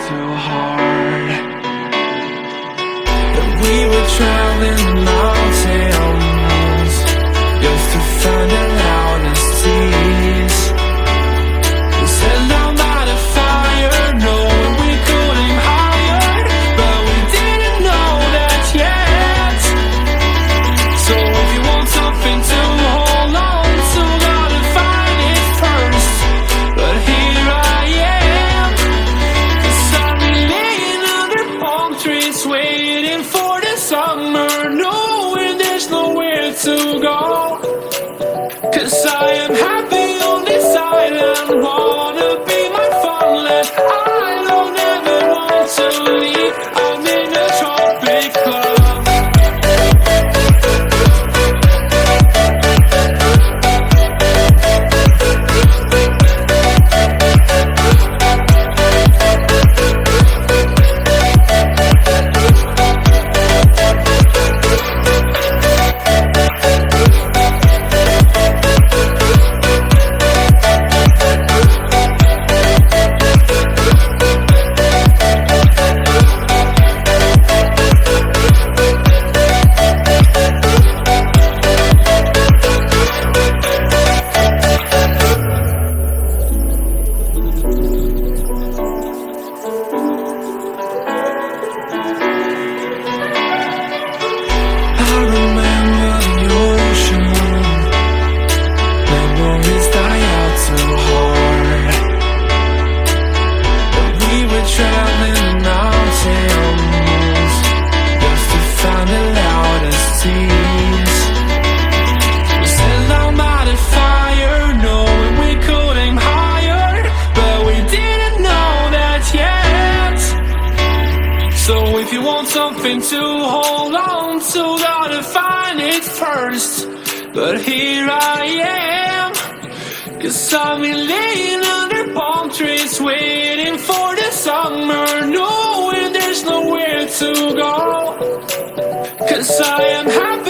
too hard. And we were traveling the mountains just to find the loudest tears. We sat down by the fire, knowing we could aim higher, but we didn't know that yet. So if you want something to hold on to, gotta find it first. But here I am, 'cause I've been laying under palm trees, waiting for the summer, knowing there's nowhere to go. 'Cause I am happy on this island, wanna be my farmland. I don't ever want to leave, I'm in a tropic club. I remember the ocean, memories die out too hard. But we were traveling the mountains just to find the loudest tears. We sat down by the fire, knowing we could aim higher, but we didn't know that yet. So if you want something to hold on to, gotta find it first. But here I am, 'cause I've been laying under palm trees, waiting for the summer, knowing there's nowhere to go. 'Cause I am happy